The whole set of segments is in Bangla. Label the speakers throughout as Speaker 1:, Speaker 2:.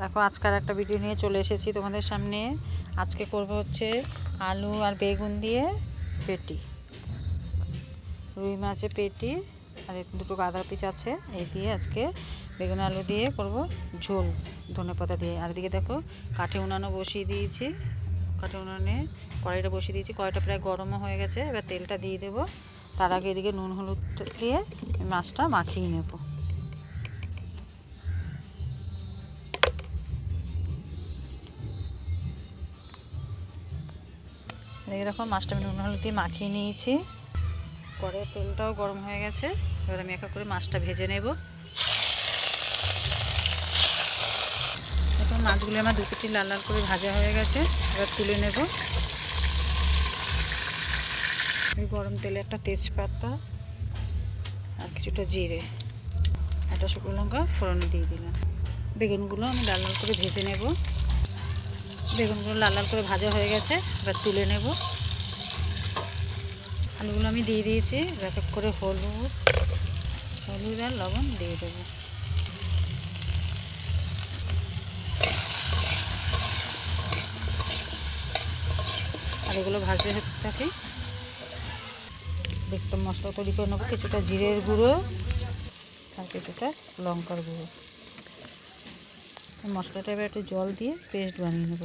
Speaker 1: দেখো আজকের একটা ভিডিও নিয়ে চলে এসেছি তোমাদের সামনে। আজকে করব হচ্ছে আলু আর বেগুন দিয়ে পেটি, রুই মাছের পেটি, আর দুটো গাঁদা পিস আছে। এই দিয়ে আজকে বেগুন আলু দিয়ে করব ঝোল ধনেপাতা দিয়ে। আর এদিকে দেখো কাঠে উনানো বসিয়ে দিয়েছি, কাঠে উনানে কড়াইটা বসিয়ে দিয়েছি। কড়াইটা প্রায় গরমও হয়ে গেছে, এবার তেলটা দিয়ে দেবো। তার আগে এদিকে নুন হলুদ দিয়ে মাছটা মাখিয়ে নেব। এরকম মাছটা আমি নুন হলুদ দিয়ে মাখিয়ে নিয়েছি। কড়াইয়ের তেলটাও গরম হয়ে গেছে, এবার আমি এক এক করে মাছটা ভেজে নেব। এখন মাছগুলো আমার 2-3 লাল লাল করে ভাজা হয়ে গেছে, এবার তুলে নেব। এই গরম তেলে একটা তেজপাতা আর কিছুটা জিরে, একটা শুকনো লঙ্কা ফোড়নে দিয়ে দিলাম। বেগুনগুলো আমি লাল লাল করে ভেজে নেব। বেগুনগুলো লাল লাল করে ভাজা হয়ে গেছে, এবার তুলে নেব। আলুগুলো আমি দিয়ে দিয়েছি, এক এক করে হলুদ আর লবণ দিয়ে দেবো। আর এগুলো ভাজতে থাকে। দেখতে মশলা তৈরি করে নেবো, কিছুটা জিরের গুঁড়ো আর কিছুটা লঙ্কার গুঁড়ো। মশলাটা এবার একটু জল দিয়ে পেস্ট বানিয়ে নেব।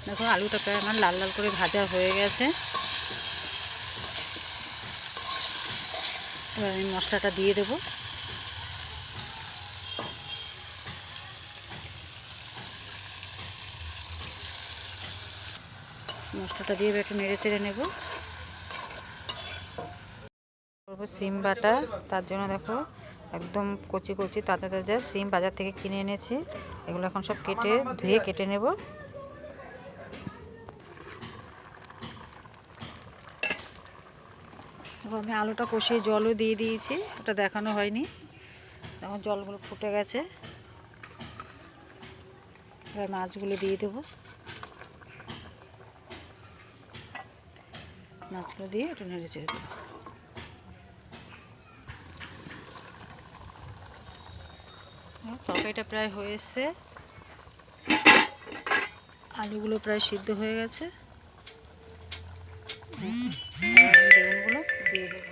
Speaker 1: দেখো আলুটা প্রায় আমার লাল লাল করে ভাজা হয়ে গেছে, এবার আমি মশলাটা দিয়ে দেবো। মশলাটা দিয়ে একটু নেড়ে চেড়ে নেব। করবো সিম বাটা, তার জন্য দেখো একদম কচি কচি তাজা তাজা সিম বাজার থেকে কিনে এনেছি। এগুলো এখন সব ধুয়ে কেটে নেব। আমি আলুটা কষিয়ে জলও দিয়ে দিয়েছি, ওটা দেখানো হয়নি। এখন জলগুলো ফুটে গেছে, এবার মাছগুলো দিয়ে দেবো। মাছগুলো দিয়ে একটু নেড়ে চেড়ে দেবো। তরকারিটা প্রায় হয়ে এসছে, আলুগুলো প্রায় সিদ্ধ হয়ে গেছে। বেগুনগুলো দিয়ে দেবো।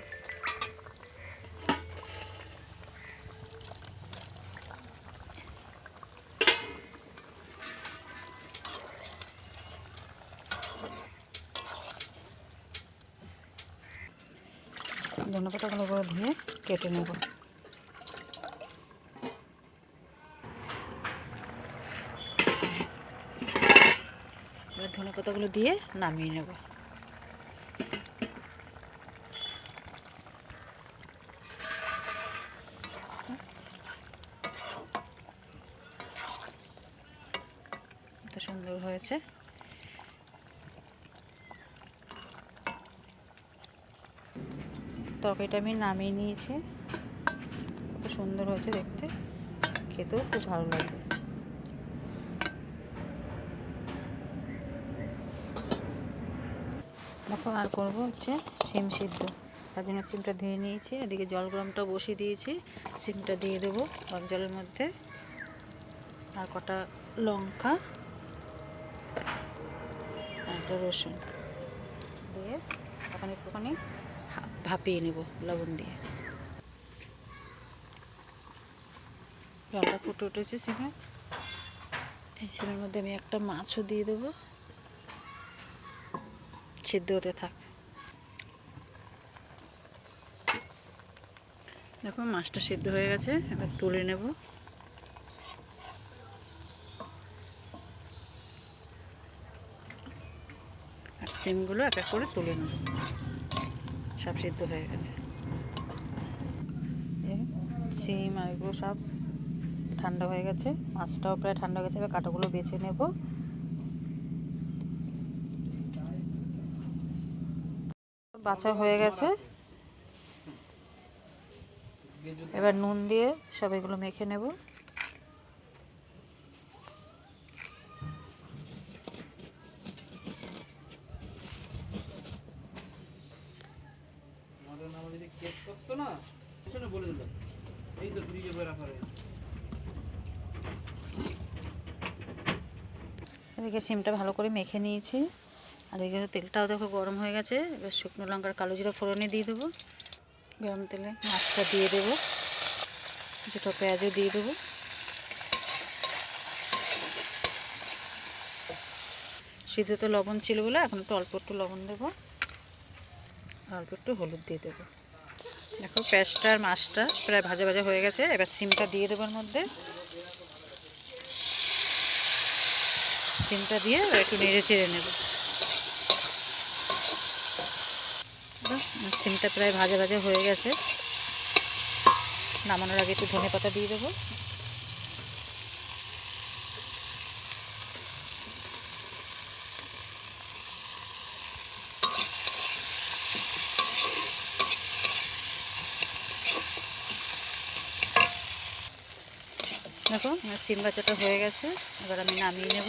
Speaker 1: ধনেপাতাগুলো করে ধুয়ে কেটে নেব। এবার ধনেপাতাগুলো দিয়ে নামিয়ে নেব। কত সুন্দর হয়েছে। তরকারিটা আমি নামিয়ে নিয়েছি, কত সুন্দর হয়েছে দেখতে, খেতেও খুব ভালো লাগবে। দেখো আর করবো হচ্ছে সিম সিদ্ধ, তার জন্য সিমটা ধুয়ে নিয়েছি। এদিকে জল গরমটা বসিয়ে দিয়েছি, সিমটা দিয়ে দেবো গরম জলের মধ্যে। আর কটা লঙ্কা আর একটা রসুন দিয়ে এখন একটুখানি ভাপিয়ে নেব লবণ দিয়ে। জলটা ফুটে উঠেছে সিমে, এই সিমের মধ্যে আমি একটা মাছও দিয়ে দেবো, সিদ্ধ হতে থাক। দেখো মাছটা সিদ্ধ হয়ে গেছে, এবার তুলে নেব। আর সিমগুলো এক এক করে তুলে নেব, সব সিদ্ধ হয়ে গেছে। সিম আর এগুলো সব ঠান্ডা হয়ে গেছে, মাছটাও প্রায় ঠান্ডা হয়ে গেছে। এবার কাঁটাগুলো বেছে নেব। বাছা হয়ে গেছে, এবার নুন দিয়ে সব এগুলো মেখে নেব। এদিকে সিমটা ভালো করে মেখে নিয়েছি। আর এদিকে তেলটাও দেখো গরম হয়ে গেছে। এবার শুকনো লঙ্কার কালো জিরা ফোড়নে দিয়ে দেবো। গরম তেলে মাছটা দিয়ে দেবো, দুটো পেঁয়াজও দিয়ে দেবো। সিদ্ধতে লবণ ছিল বলে এখন একটু অল্প একটু লবণ দেবো, অল্প একটু হলুদ দিয়ে দেবো। দেখো পেঁয়াজটা আর মাছটা প্রায় ভাজা ভাজা হয়ে গেছে। এবার সিমটা দিয়ে দেবো এর মধ্যে। সিমটা দিয়ে একটু নেড়ে চেড়ে নেব। সিমটা প্রায় ভাজা ভাজা হয়ে গেছে। নামানোর আগে একটু ধনেপাতা দিয়ে দেবো। দেখো সিম ভাজাটা হয়ে গেছে, এবার আমি নামিয়ে নেব।